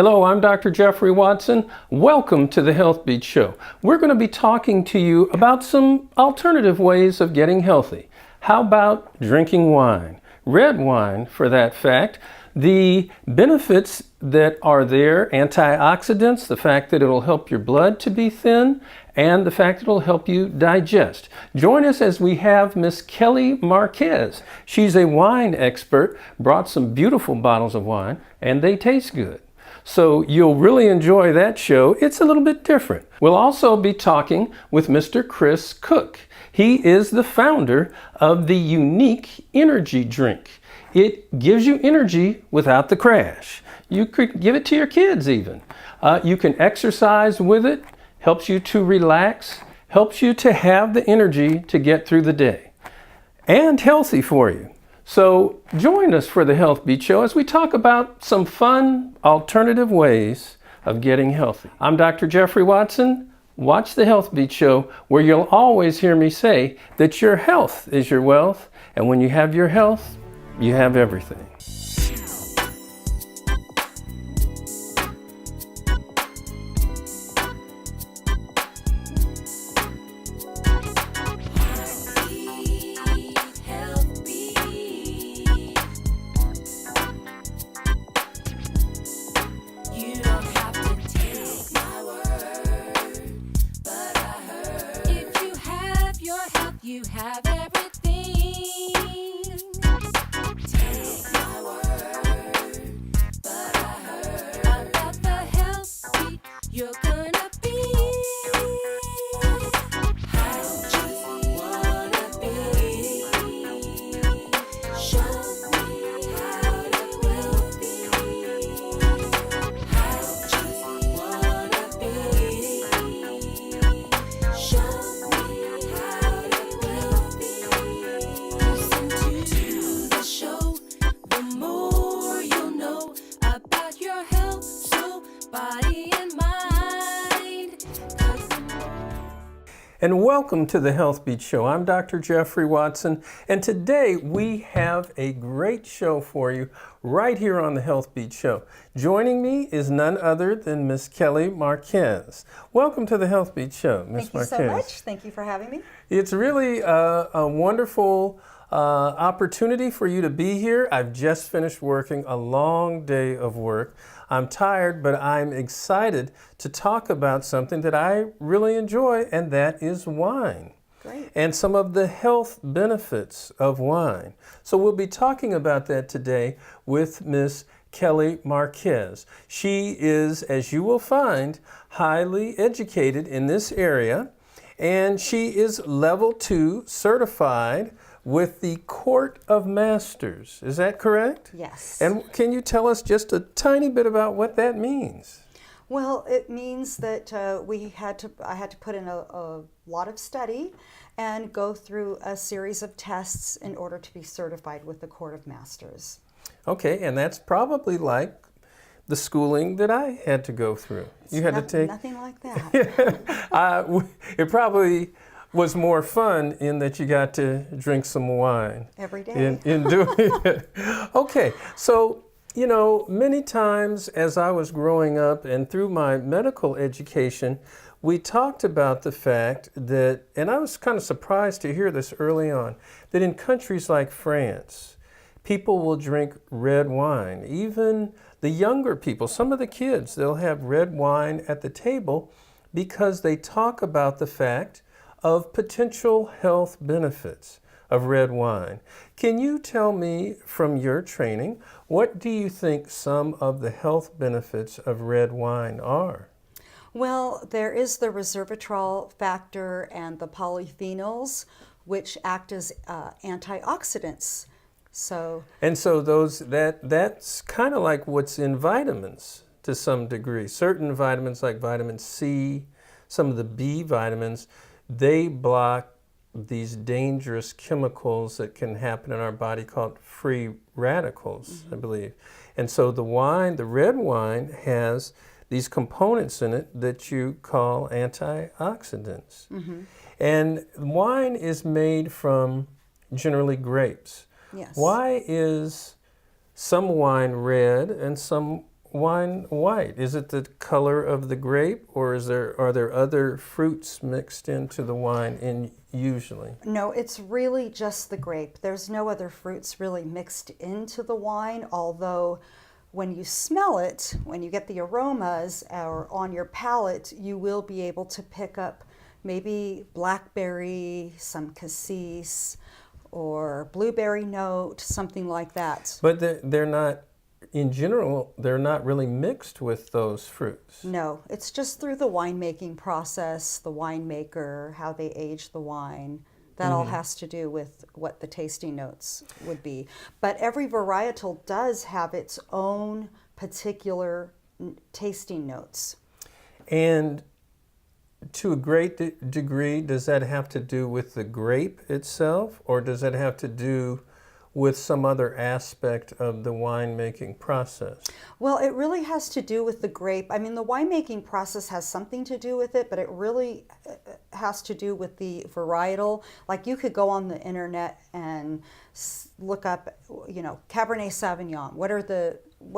Hello, I'm Dr. Jeffrey Watson. Welcome to the Healthbeat Show. We're going to be talking to you about some alternative ways of getting healthy. How about drinking wine? Red wine, for that fact. The benefits that are there, antioxidants, the fact that it'll help your blood to be thin, and the fact it'll help you digest. Join us as we have Miss Kelly Marquez. She's a wine expert, brought some beautiful bottles of wine, and they taste good. So you'll really enjoy that show. It's a little bit different. We'll also be talking with Mr. Chris Cook. He is the founder of the unique energy drink. It gives you energy without the crash. You could give it to your kids even. You can exercise with it, helps you to relax, helps you to have the energy to get through the day, and healthy for you. So join us for the Healthbeat Show as we talk about some fun alternative ways of getting healthy. I'm Dr. Jeffrey Watson. Watch the Healthbeat Show, where you'll always hear me say that your health is your wealth, and when you have your health, you have everything. You have everything. Take my word, but I heard about the healthy you're gonna be. How you wanna be? Show me how you will be. How you wanna be? Show me how you will be. Listen to the show, the more you'll know about your health, soul, body, and mind. 'Cause the more And welcome to the Healthbeat Show. I'm Dr. Jeffrey Watson, and today we have a great show for you right here on the Healthbeat Show. Joining me is none other than Miss Kelly Marquez. Welcome to the Healthbeat Show, Miss Marquez. Thank you so much. Thank you for having me. It's really a wonderful opportunity for you to be here. I've just finished working a long day of work. I'm tired, but I'm excited to talk about something that I really enjoy, and that is wine. Great. And some of the health benefits of wine. So we'll be talking about that today with Miss Kelly Marquez. She is, as you will find, highly educated in this area, and she is level 2 certified with the Court of Masters. Is that correct? Yes. And can you tell us just a tiny bit about what that means? Well, it means that I had to put in a lot of study and go through a series of tests in order to be certified with the Court of Masters. Okay, and that's probably like the schooling that I had to go through. You had to take nothing like that. it probably was more fun in that you got to drink some wine Every day. in doing it. Okay, so you know, many times as I was growing up and through my medical education, we talked about the fact that, and I was kind of surprised to hear this early on, that in countries like France, people will drink red wine. Even the younger people, some of the kids, they'll have red wine at the table because they talk about the fact of potential health benefits of red wine. Can you tell me from your training, what do you think some of the health benefits of red wine are? Well, there is the resveratrol factor and the polyphenols, which act as antioxidants. And so that's kind of like what's in vitamins to some degree. Certain vitamins like vitamin C, some of the B vitamins, they block these dangerous chemicals that can happen in our body called free radicals, I believe. And so the red wine has these components in it that you call antioxidants. And wine is made from generally grapes. Yes. Why is some wine red and some wine white? Is it the color of the grape, or are there other fruits mixed into the wine usually? No, it's really just the grape. There's no other fruits really mixed into the wine, although when you smell it, when you get the aromas or on your palate, you will be able to pick up maybe blackberry, some cassis, or blueberry note, something like that. But they're not, in general, they're not really mixed with those fruits. No, it's just through the winemaking process, the winemaker, how they age the wine. That all has to do with what the tasting notes would be. But every varietal does have its own particular tasting notes. And to a great degree, does that have to do with the grape itself, or does that have to do with some other aspect of the winemaking process? Well, it really has to do with the grape. I mean, the winemaking process has something to do with it, but it really has to do with the varietal. Like, you could go on the internet and look up, Cabernet Sauvignon. What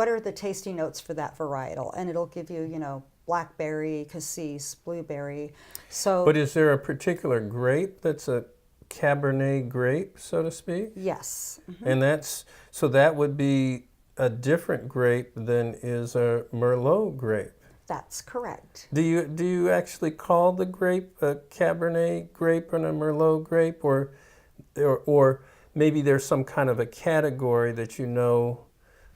are the tasting notes for that varietal? And it'll give you, blackberry, cassis, blueberry. So, But is there a particular grape that's a Cabernet grape, so to speak? yes. And that would be a different grape than is a Merlot grape. That's correct. Do you actually call the grape a Cabernet grape and a Merlot grape, or maybe there's some kind of a category that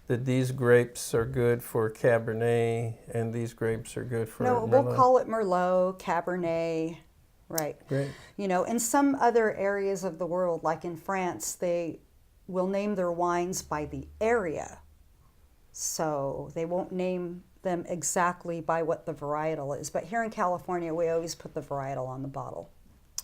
that these grapes are good for Cabernet and these grapes are good for No, Merlot? we'll call it Merlot, Cabernet, right. Great. In some other areas of the world, like in France, they will name their wines by the area. So they won't name them exactly by what the varietal is. But here in California, we always put the varietal on the bottle.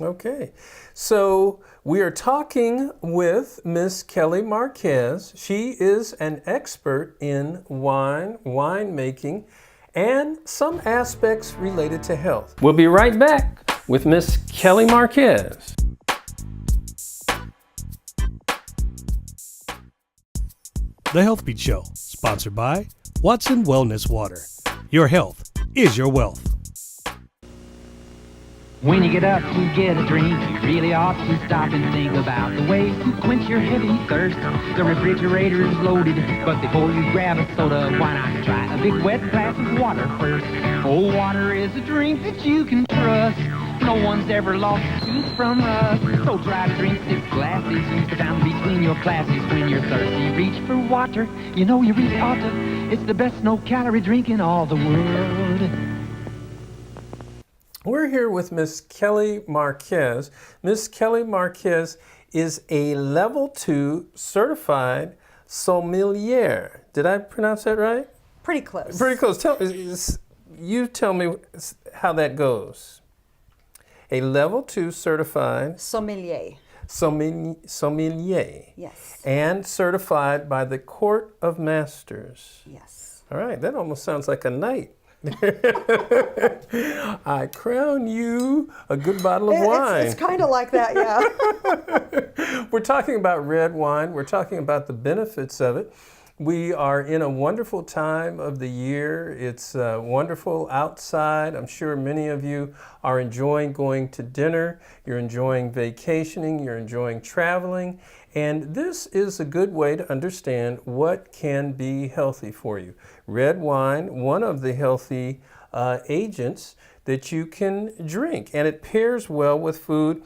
Okay, so we are talking with Miss Kelly Marquez. She is an expert in winemaking, and some aspects related to health. We'll be right back with Miss Kelly Marquez. The Healthbeat Show, sponsored by Watson Wellness Water. Your health is your wealth. When you get up to get a drink, you really ought to stop and think about the ways to quench your heavy thirst. The refrigerator is loaded, but before you grab a soda, why not try a big wet glass of water first? Oh, water is a drink that you can trust. No one's ever lost a tooth from rust. So try to drink 6 glasses, use the fountain between your classes. When you're thirsty, reach for water. You know you really ought to. It's the best no-calorie drink in all the world. We're here with Miss Kelly Marquez. Miss Kelly Marquez is a level 2 certified sommelier. Did I pronounce that right? Pretty close. Pretty close. You tell me how that goes. A level 2 certified Sommelier. sommelier. Yes. And certified by the Court of Masters. Yes. All right, that almost sounds like a knight. I crown you a good bottle of wine. It's kind of like that, yeah. We're talking about red wine. We're talking about the benefits of it. We are in a wonderful time of the year. It's wonderful outside. I'm sure many of you are enjoying going to dinner. You're enjoying vacationing. You're enjoying traveling. And this is a good way to understand what can be healthy for you. Red wine, one of the healthy agents that you can drink, and it pairs well with food.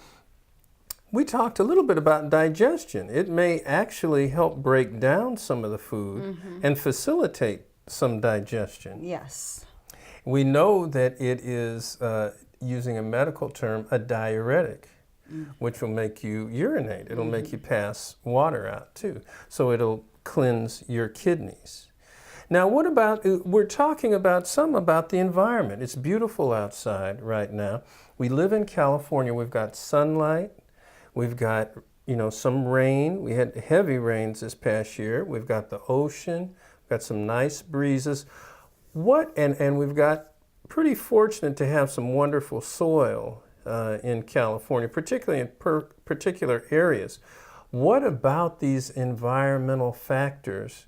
We talked a little bit about digestion. It may actually help break down some of the food and facilitate some digestion. Yes. We know that it is, using a medical term, a diuretic, which will make you urinate. It'll make you pass water out too. So it'll cleanse your kidneys. Now, what about, we're talking about the environment. It's beautiful outside right now. We live in California. We've got sunlight. We've got, some rain. We had heavy rains this past year. We've got the ocean. We've got some nice breezes. And we've got pretty fortunate to have some wonderful soil in California, particularly in particular areas. What about these environmental factors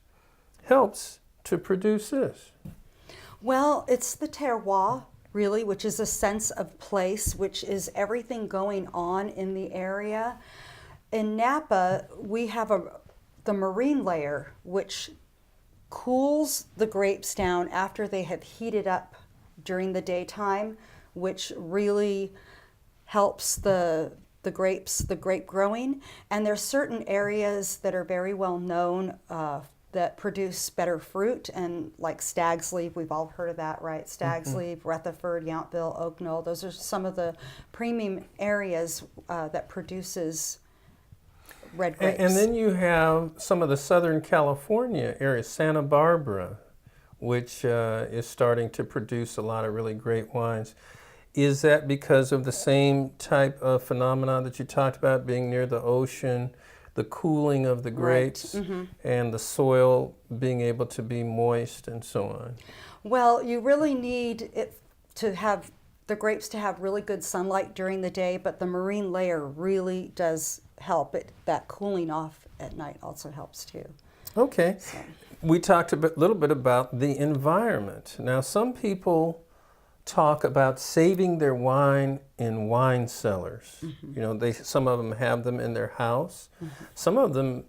helps to produce this? Well, it's the terroir, really, which is a sense of place, which is everything going on in the area. In Napa, we have the marine layer, which cools the grapes down after they have heated up during the daytime, which really helps the grape growing. And there's certain areas that are very well known that produce better fruit, and like Stag's Leap, we've all heard of that, right? Stag's Leap, Rutherford, Yountville, Oak Knoll, those are some of the premium areas that produces red grapes. And then you have some of the Southern California areas, Santa Barbara, which is starting to produce a lot of really great wines. Is that because of the same type of phenomenon that you talked about, being near the ocean, the cooling of the grapes, and the soil being able to be moist and so on? Well, you really need it to have the grapes to have really good sunlight during the day, but the marine layer really does help. That cooling off at night also helps too. Okay. So. We talked a little bit about the environment. Now, some people talk about saving their wine in wine cellars. You know, some of them have them in their house. Some of them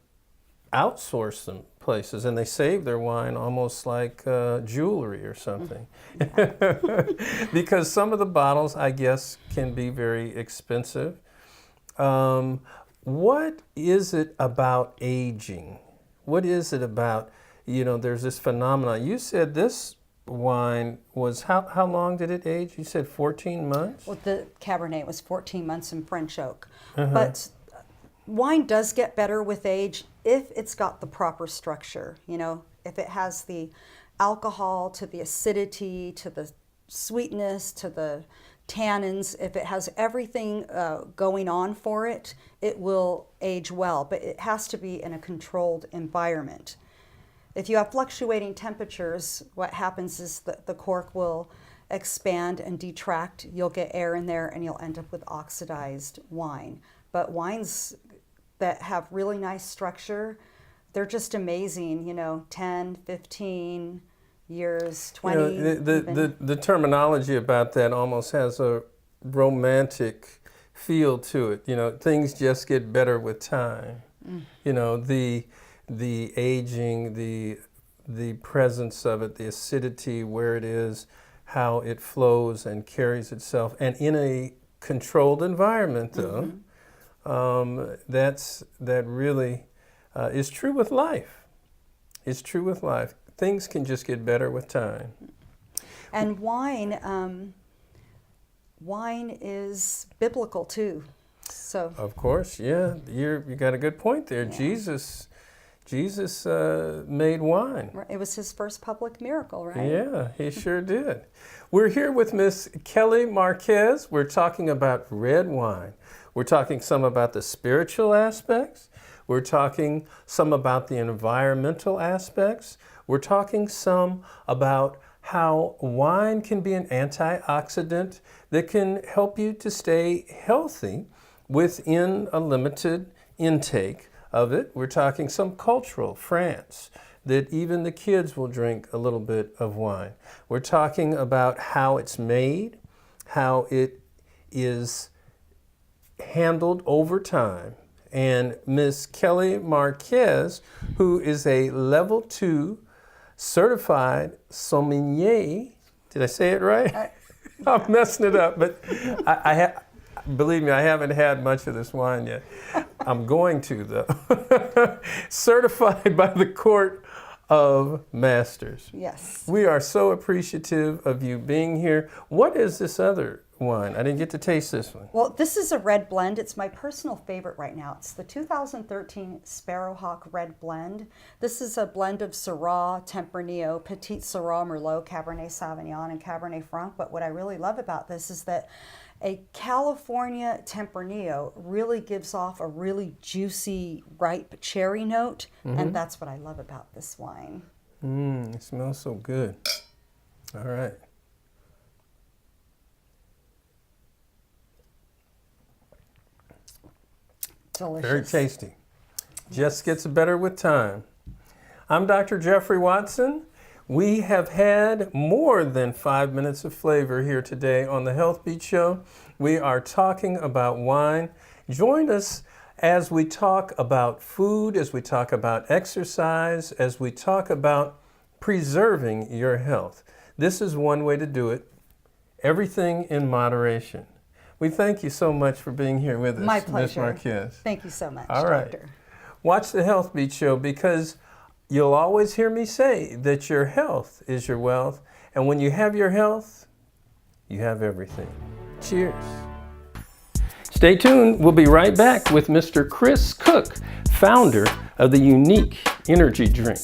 outsource them places, and they save their wine almost like jewelry or something. Because some of the bottles, I guess, can be very expensive. What is it about aging? What is it about, you know, there's this phenomenon. You said this wine was, how long did it age? You said 14 months? Well, the Cabernet was 14 months in French oak. But wine does get better with age if it's got the proper structure. You know, if it has the alcohol to the acidity to the sweetness to the tannins, if it has everything going on for it, it will age well. But it has to be in a controlled environment. If you have fluctuating temperatures, what happens is that the cork will expand and detract. You'll get air in there and you'll end up with oxidized wine. But wines that have really nice structure, they're just amazing, you know, 10, 15 years, 20. You know, the terminology about that almost has a romantic feel to it. You know, things just get better with time. You know, the aging, the presence of it, the acidity, where it is, how it flows and carries itself, and in a controlled environment, though, that really is true with life. It's true with life. Things can just get better with time. And wine is biblical too. So. Of course, yeah, you got a good point there. Yeah. Jesus made wine. It was his first public miracle, right? Yeah, he sure did. We're here with Miss Kelly Marquez. We're talking about red wine. We're talking some about the spiritual aspects. We're talking some about the environmental aspects. We're talking some about how wine can be an antioxidant that can help you to stay healthy within a limited intake of it. We're talking some cultural, France, that even the kids will drink a little bit of wine. We're talking about how it's made, how it is handled over time. And Miss Kelly Marquez, who is a level 2 certified sommelier, did I say it right? I'm messing it up, but believe me, I haven't had much of this wine yet. I'm going to, though. Certified by the Court of Masters. Yes. We are so appreciative of you being here. What is this other wine? I didn't get to taste this one. Well, this is a red blend. It's my personal favorite right now. It's the 2013 Sparrowhawk Red Blend. This is a blend of Syrah, Tempranillo, Petit Syrah, Merlot, Cabernet Sauvignon, and Cabernet Franc. But what I really love about this is that a California Tempranillo really gives off a really juicy, ripe cherry note, and that's what I love about this wine. It smells so good. All right. Delicious. Very tasty. Just gets better with time. I'm Dr. Jeffrey Watson. We have had more than 5 minutes of flavor here today on the Healthbeat Show. We are talking about wine. Join us as we talk about food, as we talk about exercise, as we talk about preserving your health. This is one way to do it. Everything in moderation. We thank you so much for being here with us, My Ms. pleasure. Marquez. Thank you so much, All right. Doctor. Watch the Healthbeat Show because you'll always hear me say that your health is your wealth. And when you have your health, you have everything. Cheers. Stay tuned. We'll be right back with Mr. Chris Cook, founder of the Unique Energy Drink.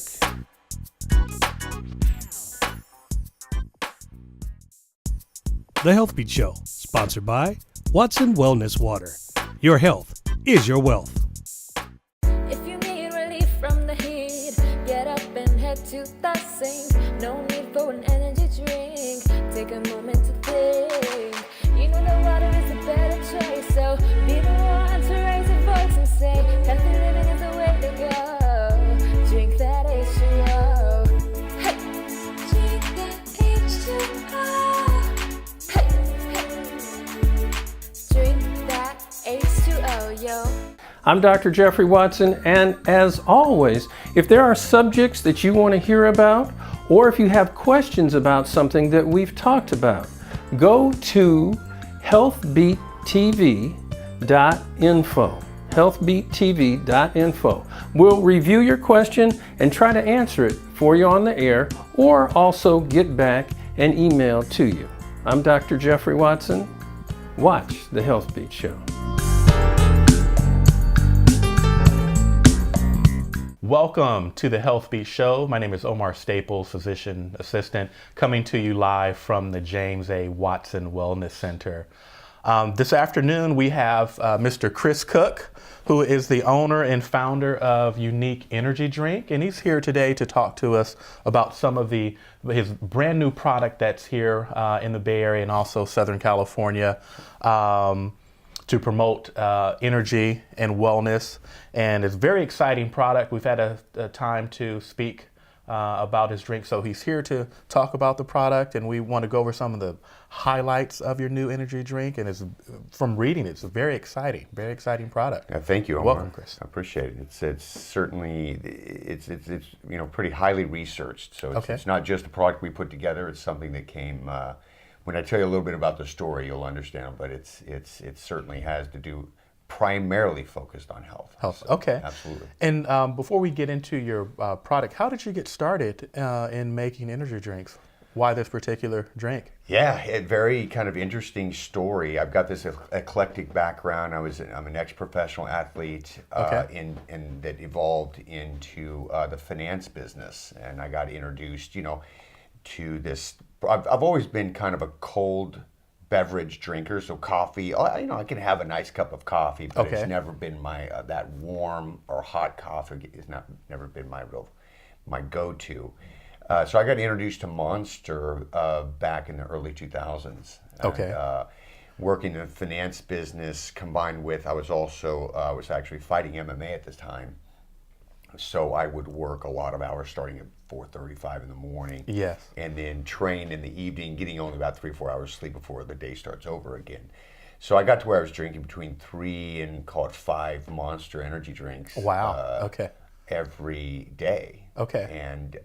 The Healthbeat Show, sponsored by Watson Wellness Water. Your health is your wealth. If you need relief from the heat, get up and head to the sink. No need for an energy drink. Take a moment to think. You know that water is a better choice, so be the one to raise your voice and say, healthy living is the way to go. Drink that H2O. Hey, drink that H2O. Hey, hey, drink that H2O, yo. I'm Dr. Jeffrey Watson, and as always, if there are subjects that you want to hear about, or if you have questions about something that we've talked about, go to healthbeattv.info. healthbeattv.info. We'll review your question and try to answer it for you on the air, or also get back an email to you. I'm Dr. Jeffrey Watson. Watch the Healthbeat Show. Welcome to the Healthbeat Show. My name is Omar Staples, physician assistant, coming to you live from the James A. Watson Wellness Center. This afternoon we have Mr. Chris Cook, who is the owner and founder of Unique Energy Drink, and he's here today to talk to us about some of his brand new product that's here in the Bay Area and also Southern California. To promote energy and wellness, and it's a very exciting product. We've had a time to speak about his drink, so he's here to talk about the product, and we want to go over some of the highlights of your new energy drink. And it's, from reading, it's a very exciting product. Yeah, thank you, Omar. Welcome, Chris. I appreciate it. It's certainly it's pretty highly researched. So it's not just a product we put together. It's something that came. When I tell you a little bit about the story, you'll understand. But it certainly has to do primarily focused on health. Health. So, Okay. Absolutely. And before we get into your product, how did you get started in making energy drinks? Why this particular drink? Yeah, a very kind of interesting story. I've got this eclectic background. I'm an ex-professional athlete, and that evolved into the finance business, and I got introduced, to this. I've always been kind of a cold beverage drinker, so coffee. I can have a nice cup of coffee, but it's never been my that warm or hot coffee is never been my go-to. So I got introduced to Monster back in the early 2000s. And, working in the finance business, combined with I was actually fighting MMA at this time. So I would work a lot of hours starting at 4:35 in the morning. Yes. And then train in the evening, getting only about 3 or 4 hours sleep before the day starts over again. So I got to where I was drinking between 3 and call it 5 Monster energy drinks. Wow. Every day. Okay. And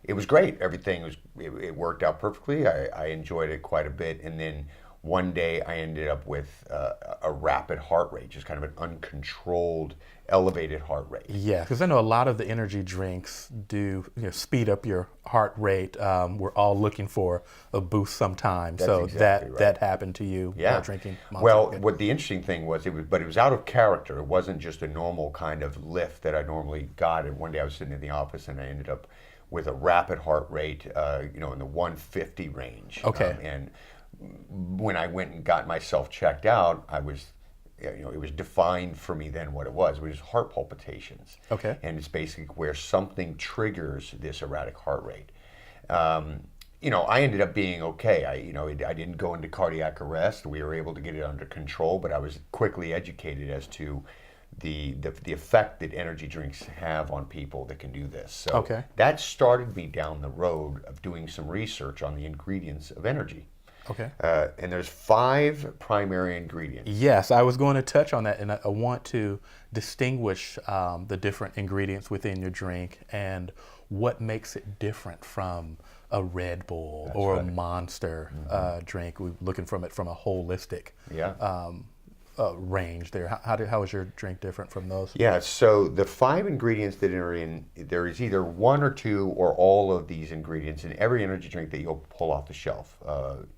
it was great. Everything it worked out perfectly. I enjoyed it quite a bit. And then one day I ended up with a rapid heart rate, just kind of an uncontrolled, elevated heart rate. Yeah, because I know a lot of the energy drinks do speed up your heart rate. We're all looking for a boost sometimes. That's so exactly right. that happened to you while drinking Monster. Well, what the interesting thing was, it was out of character. It wasn't just a normal kind of lift that I normally got. And one day I was sitting in the office and I ended up with a rapid heart rate, in the 150 range. Okay. And when I went and got myself checked out, I was, it was defined for me then what it was. It was heart palpitations. Okay. And it's basically where something triggers this erratic heart rate. I ended up being okay. I didn't go into cardiac arrest. We were able to get it under control, but I was quickly educated as to the effect that energy drinks have on people that can do this. So Okay. that started me down the road of doing some research on the ingredients of energy. Okay. And there's 5 primary ingredients. Yes, I was going to touch on that, and I want to distinguish the different ingredients within your drink and what makes it different from a Red Bull or a Monster drink. We're looking from it from a holistic range there. How is your drink different from those? Yeah, so the 5 ingredients that are in, there is either 1 or 2 or all of these ingredients in every energy drink that you'll pull off the shelf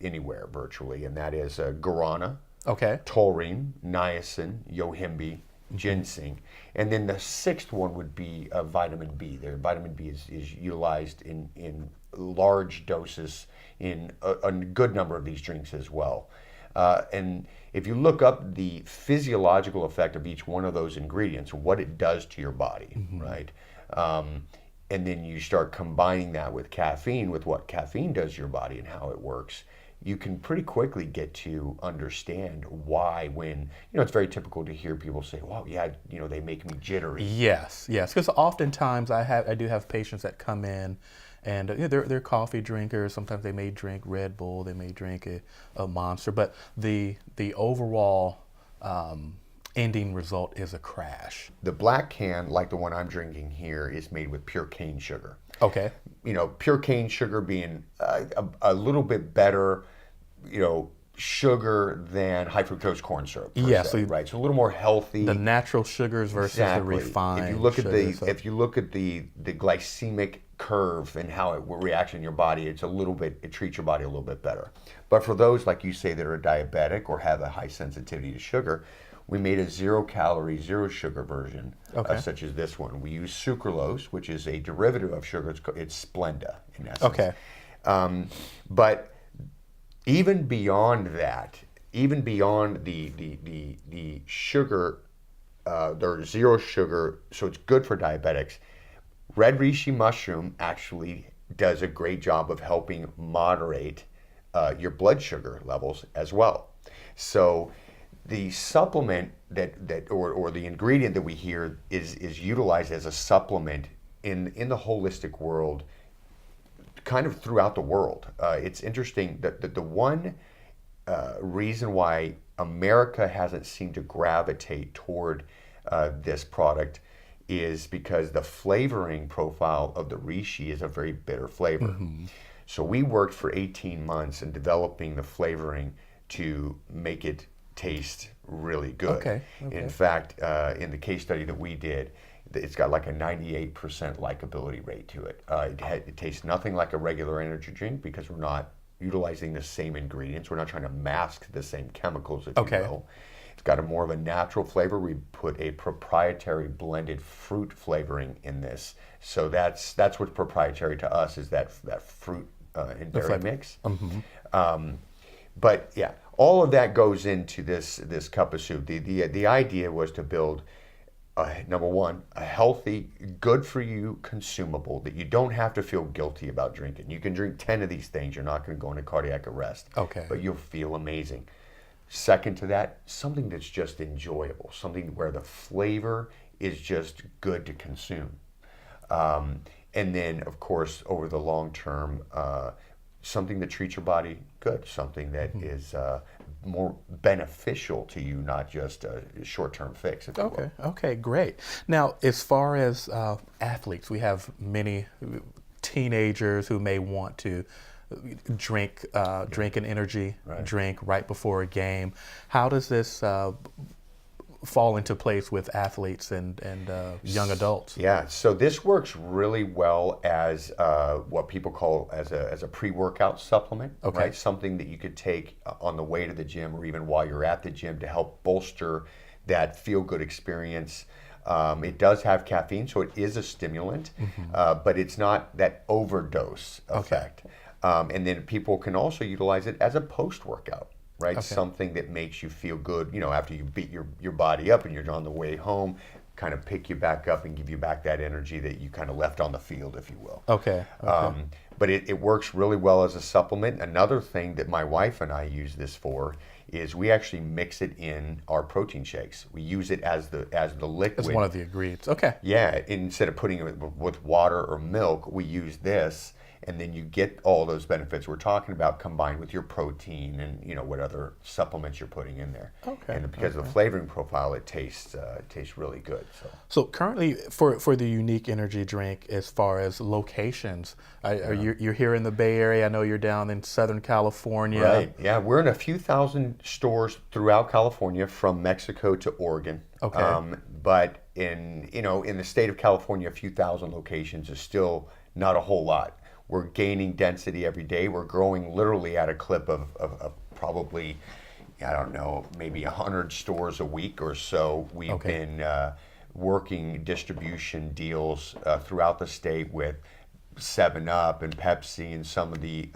anywhere virtually, and that is guarana, Okay. taurine, niacin, yohimbe, ginseng, and then the 6th one would be vitamin B. Vitamin B is utilized in large doses in a good number of these drinks as well. And if you look up the physiological effect of each one of those ingredients, what it does to your body, right? And then you start combining that with caffeine, with what caffeine does to your body and how it works, you can pretty quickly get to understand why when, it's very typical to hear people say, well, yeah, they make me jittery. Yes, because oftentimes I do have patients that come in and they're coffee drinkers. Sometimes they may drink Red Bull, they may drink a Monster, but the overall ending result is a crash. The black can, like the one I'm drinking here, is made with pure cane sugar. Okay. Pure cane sugar being a little bit better, sugar than high fructose corn syrup. So right. So a little more healthy. The natural sugars versus the refined. If you look sugars, if you look at the glycemic curve and how it reacts in your body, it treats your body a little bit better. But for those, like you say, that are diabetic or have a high sensitivity to sugar, we made a 0-calorie, 0-sugar version, such as this one. We use sucralose, which is a derivative of sugar. It's Splenda, in essence. Okay. But even beyond that, even beyond the sugar, there's 0 sugar, so it's good for diabetics. Red reishi mushroom actually does a great job of helping moderate your blood sugar levels as well. So the supplement or the ingredient that we hear is utilized as a supplement in the holistic world, kind of throughout the world. It's interesting that the one reason why America hasn't seemed to gravitate toward this product is because the flavoring profile of the reishi is a very bitter flavor. So we worked for 18 months in developing the flavoring to make it taste really good. Okay. In fact, in the case study that we did, it's got like a 98% likability rate to it. It tastes nothing like a regular energy drink because we're not utilizing the same ingredients. We're not trying to mask the same chemicals, if you will. It's got a more of a natural flavor. We put a proprietary blended fruit flavoring in this. So that's what's proprietary to us, is that fruit and berry mix. But yeah, all of that goes into this cup of soup. The idea was to build, number one, a healthy, good for you consumable that you don't have to feel guilty about drinking. You can drink 10 of these things. You're not going to go into cardiac arrest. Okay. But you'll feel amazing. Second to that, something that's just enjoyable, something where the flavor is just good to consume. And then, of course, over the long term, something that treats your body good, something that is more beneficial to you, not just a short-term fix, if you will. Okay, great. Now, as far as athletes, we have many teenagers who may want to drink an energy drink right before a game. How does this fall into place with athletes and young adults? Yeah, so this works really well as what people call as a pre-workout supplement, right? Something that you could take on the way to the gym or even while you're at the gym to help bolster that feel-good experience. It does have caffeine, so it is a stimulant, but it's not that overdose effect. And then people can also utilize it as a post-workout. Right, something that makes you feel good, after you beat your body up and you're on the way home, kind of pick you back up and give you back that energy that you kind of left on the field, if you will. but it works really well as a supplement. Another thing that my wife and I use this for is we actually mix it in our protein shakes. We use it as the liquid. It's one of the ingredients. Okay. Yeah, instead of putting it with water or milk, we use this, and then you get all those benefits we're talking about combined with your protein and what other supplements you're putting in there. Okay. And because of the flavoring profile, it tastes really good. So currently, for the unique energy drink, as far as locations, you're here in the Bay Area. I know you're down in Southern California. Right. Yeah, we're in a few thousand stores throughout California, from Mexico to Oregon. Okay. But in the state of California, a few thousand locations is still not a whole lot. We're gaining density every day. We're growing literally at a clip of probably, I don't know, maybe 100 stores a week or so. We've been working distribution deals throughout the state with 7-Up and Pepsi and some of the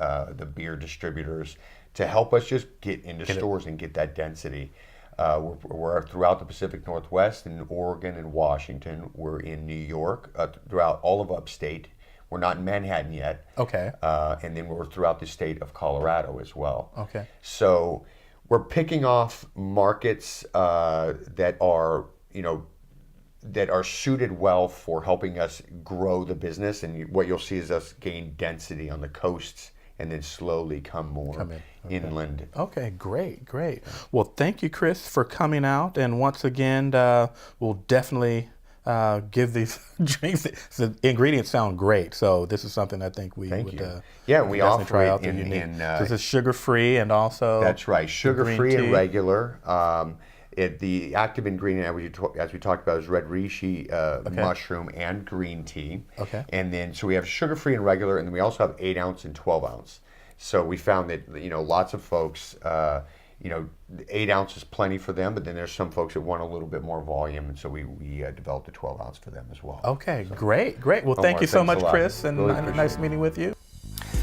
beer distributors to help us just get into stores and get that density. We're throughout the Pacific Northwest, in Oregon and Washington. We're in New York, throughout all of upstate. We're not in Manhattan yet. Okay. And then we're throughout the state of Colorado as well. Okay. So we're picking off markets that are suited well for helping us grow the business. And what you'll see is us gain density on the coasts and then slowly come more inland. Okay, great. Well, thank you, Chris, for coming out. And once again, we'll definitely give these drinks. The ingredients sound great, so this is something I think we would. We offer try out it in this is sugar-free and also. That's right, sugar-free and regular. The active ingredient, as we talked about, is red reishi mushroom and green tea. Okay. And then, so we have sugar-free and regular, and then we also have 8 ounce and 12 ounce. So we found that lots of folks, 8 ounce is plenty for them, but then there's some folks that want a little bit more volume, and so we developed a 12 ounce for them as well. Okay, great. Well, thank you so much, Chris, and really nice meeting with you.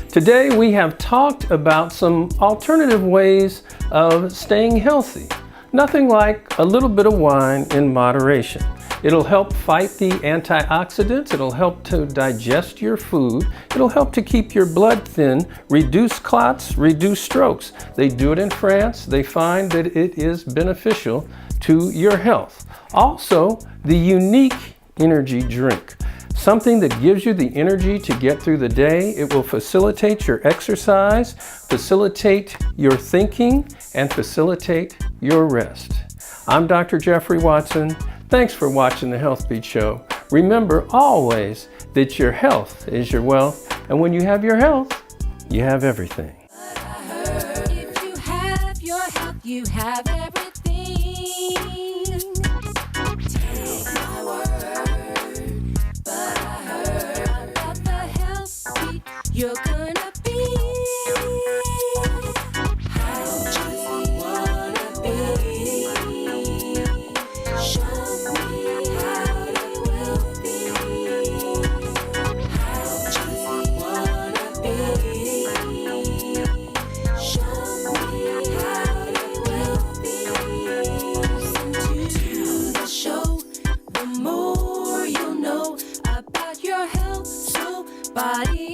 Today we have talked about some alternative ways of staying healthy. Nothing like a little bit of wine in moderation. It'll help fight the antioxidants, it'll help to digest your food, it'll help to keep your blood thin, reduce clots, reduce strokes. They do it in France. They find that it is beneficial to your health. Also, the unique energy drink. Something that gives you the energy to get through the day. It will facilitate your exercise, facilitate your thinking, and facilitate your rest. I'm Dr. Jeffrey Watson. Thanks for watching the Healthbeat Show. Remember always that your health is your wealth, and when you have your health, you have everything. If you have your health, you have everything. Take my word, but I heard about the Healthbeat. You're gonna be how you wanna be. Show me how you will be. How you wanna be. Show me how you will be. Listen to the show. The more you'll know about your health, so body